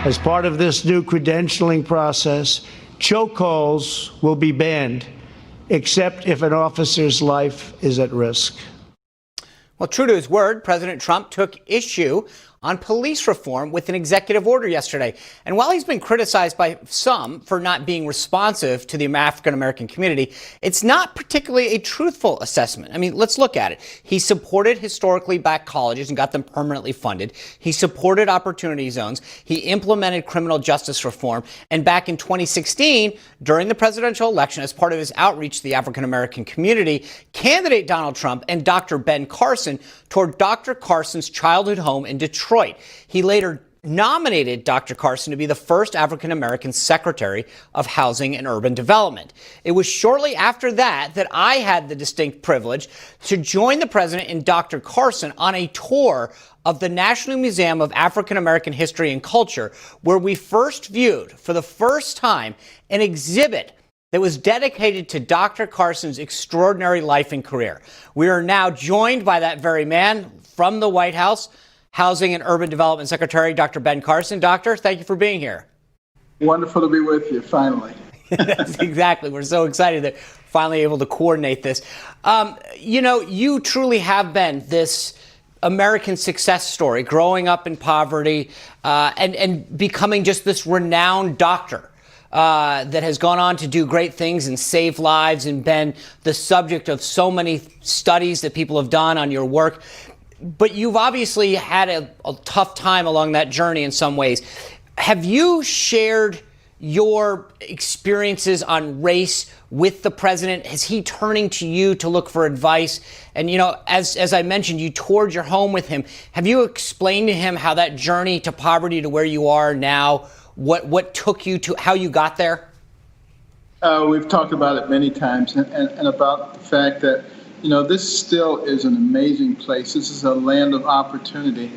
As part of this new credentialing process, chokeholds will be banned, except if an officer's life is at risk. Well, true to his word, President Trump took issue on police reform with an executive order yesterday. And while he's been criticized by some for not being responsive to the African-American community, it's not particularly a truthful assessment. I mean, let's look at it. He supported historically black colleges and got them permanently funded. He supported opportunity zones. He implemented criminal justice reform. And back in 2016, during the presidential election, as part of his outreach to the African-American community, candidate Donald Trump and Dr. Ben Carson toured Dr. Carson's childhood home in Detroit. He later nominated Dr. Carson to be the first African-American Secretary of Housing and Urban Development. It was shortly after that that I had the distinct privilege to join the president and Dr. Carson on a tour of the National Museum of African-American History and Culture, where we first viewed, for the first time, an exhibit that was dedicated to Dr. Carson's extraordinary life and career. We are now joined by that very man from the White House, Housing and Urban Development Secretary, Dr. Ben Carson. Doctor, thank you for being here. Wonderful to be with you, finally. That's exactly. We're so excited that finally able to coordinate this. You truly have been this American success story, growing up in poverty and becoming just this renowned doctor that has gone on to do great things and save lives and been the subject of so many studies that people have done on your work. But you've obviously had a tough time along that journey in some ways. Have you shared your experiences on race with the president? Is he turning to you to look for advice? And, as I mentioned, you toured your home with him. Have you explained to him how that journey to poverty to where you are now, what took you to how you got there? We've talked about it many times and about the fact that this still is an amazing place. This is a land of opportunity.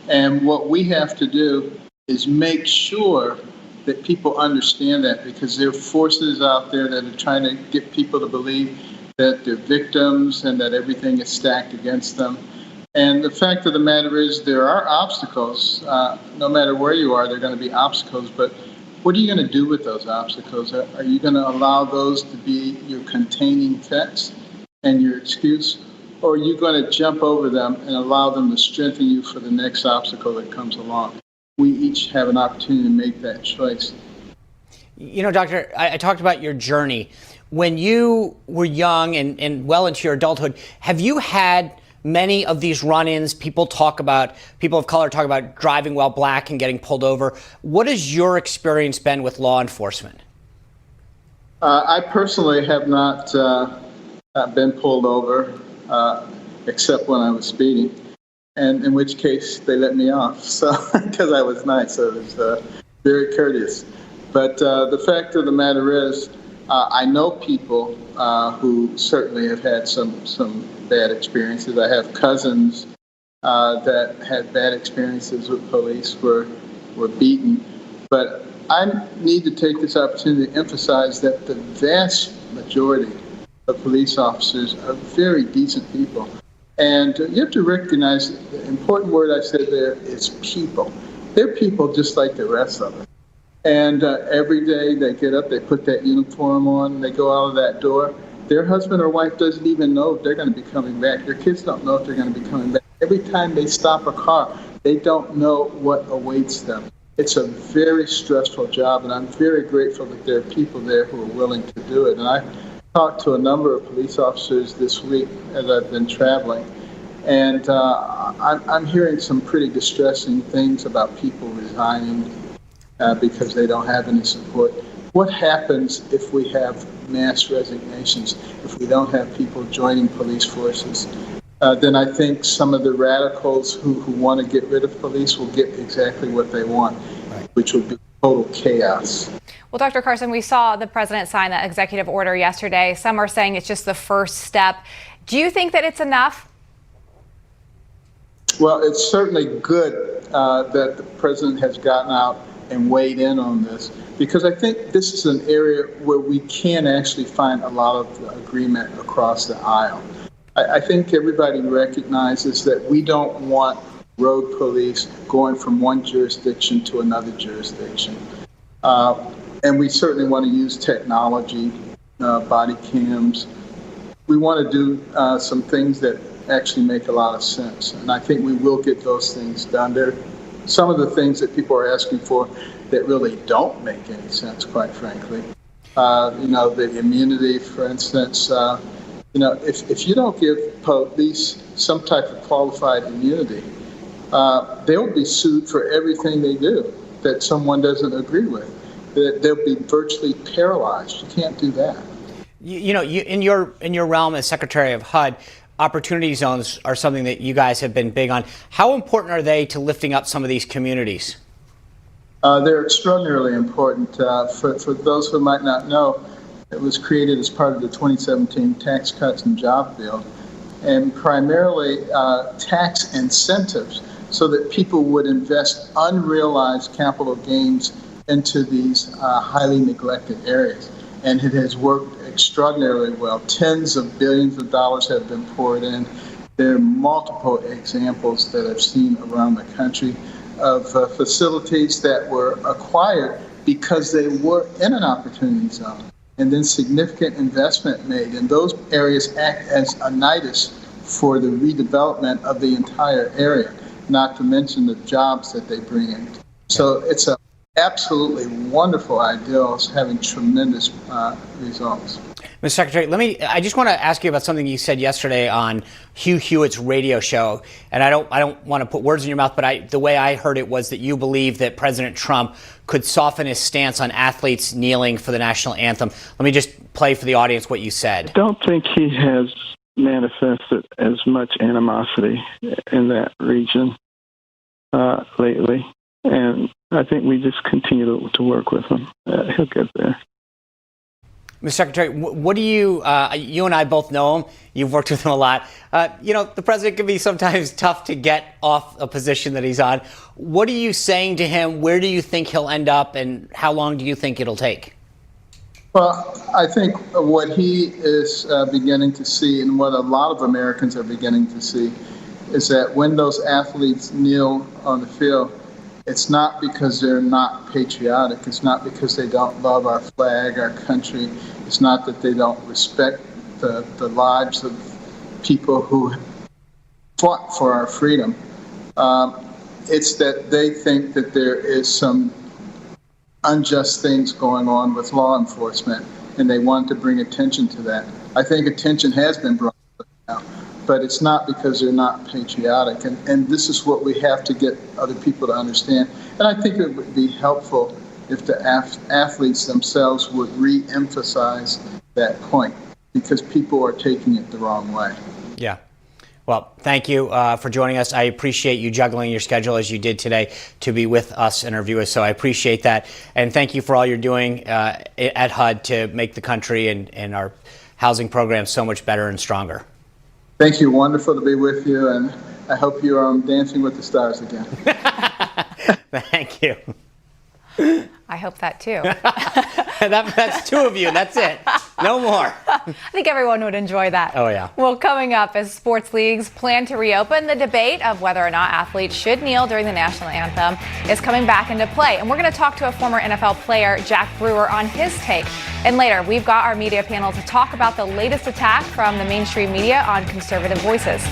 And what we have to do is make sure that people understand that, because there are forces out there that are trying to get people to believe that they're victims and that everything is stacked against them. And the fact of the matter is there are obstacles. No matter where you are, there are going to be obstacles. But what are you going to do with those obstacles? Are you going to allow those to be your containing text and your excuse, or are you going to jump over them and allow them to strengthen you for the next obstacle that comes along? We each have an opportunity to make that choice. Doctor, I talked about your journey. When you were young and well into your adulthood, have you had many of these run-ins? People of color talk about driving while black and getting pulled over. What has your experience been with law enforcement? I personally have not been pulled over, except when I was speeding, and in which case they let me off. So because I was nice, I was very courteous. But the fact of the matter is, I know people who certainly have had some bad experiences. I have cousins that had bad experiences with police, were beaten. But I need to take this opportunity to emphasize that the vast majority of police officers are very decent people. And you have to recognize the important word I said there is people. They're people just like the rest of us. And every day they get up, they put that uniform on, they go out of that door. Their husband or wife doesn't even know if they're going to be coming back. Their kids don't know if they're going to be coming back. Every time they stop a car, they don't know what awaits them. It's a very stressful job, and I'm very grateful that there are people there who are willing to do it. And I talked to a number of police officers this week as I've been traveling, and I'm hearing some pretty distressing things about people resigning because they don't have any support. What happens if we have mass resignations, if we don't have people joining police forces? Then I think some of the radicals who want to get rid of police will get exactly what they want, which would be total chaos. Well, Dr. Carson, we saw the president sign that executive order yesterday. Some are saying it's just the first step. Do you think that it's enough? Well, it's certainly good that the president has gotten out and weighed in on this, because I think this is an area where we can actually find a lot of agreement across the aisle. I think everybody recognizes that we don't want road police going from one jurisdiction to another jurisdiction. And we certainly want to use technology, body cams. We want to do some things that actually make a lot of sense. And I think we will get those things done. There are some of the things that people are asking for that really don't make any sense, quite frankly. The immunity, for instance. If you don't give police some type of qualified immunity, they'll be sued for everything they do that someone doesn't agree with. They'll be virtually paralyzed. You can't do that. In your realm as Secretary of HUD, opportunity zones are something that you guys have been big on. How important are they to lifting up some of these communities? They're extraordinarily important. For those who might not know, it was created as part of the 2017 Tax Cuts and Jobs Bill, and primarily tax incentives so that people would invest unrealized capital gains into these highly neglected areas. And it has worked extraordinarily well. Tens of billions of dollars have been poured in. There are multiple examples that I've seen around the country of facilities that were acquired because they were in an opportunity zone, and then significant investment made. And those areas act as a nidus for the redevelopment of the entire area, not to mention the jobs that they bring in. So it's a absolutely wonderful ideal. It's having tremendous results. Mr. Secretary, I just want to ask you about something you said yesterday on Hugh Hewitt's radio show. And I don't want to put words in your mouth, but the way I heard it was that you believe that President Trump could soften his stance on athletes kneeling for the national anthem. Let me just play for the audience what you said. I don't think he has manifested as much animosity in that region lately. And I think we just continue to work with him. He'll get there. Mr. Secretary, what do you and I both know him. You've worked with him a lot. The president can be sometimes tough to get off a position that he's on. What are you saying to him? Where do you think he'll end up, and how long do you think it'll take? Well, I think what he is beginning to see, and what a lot of Americans are beginning to see, is that when those athletes kneel on the field, it's not because they're not patriotic. It's not because they don't love our flag, our country. It's not that they don't respect the lives of people who fought for our freedom. It's that they think that there is some unjust things going on with law enforcement, and they want to bring attention to that. I think attention has been brought now, but it's not because they're not patriotic. And this is what we have to get other people to understand. And I think it would be helpful if the athletes themselves would re-emphasize that point, because people are taking it the wrong way. Yeah. Well, thank you for joining us. I appreciate you juggling your schedule as you did today to be with us and our viewers. So I appreciate that. And thank you for all you're doing at HUD to make the country and our housing program so much better and stronger. Thank you. Wonderful to be with you. And I hope you are Dancing with the Stars again. Thank you. I hope that too. That's two of you. That's it. No more. I think everyone would enjoy that. Oh, yeah. Well, coming up, as sports leagues plan to reopen, the debate of whether or not athletes should kneel during the national anthem is coming back into play. And we're going to talk to a former NFL player, Jack Brewer, on his take. And later, we've got our media panel to talk about the latest attack from the mainstream media on conservative voices.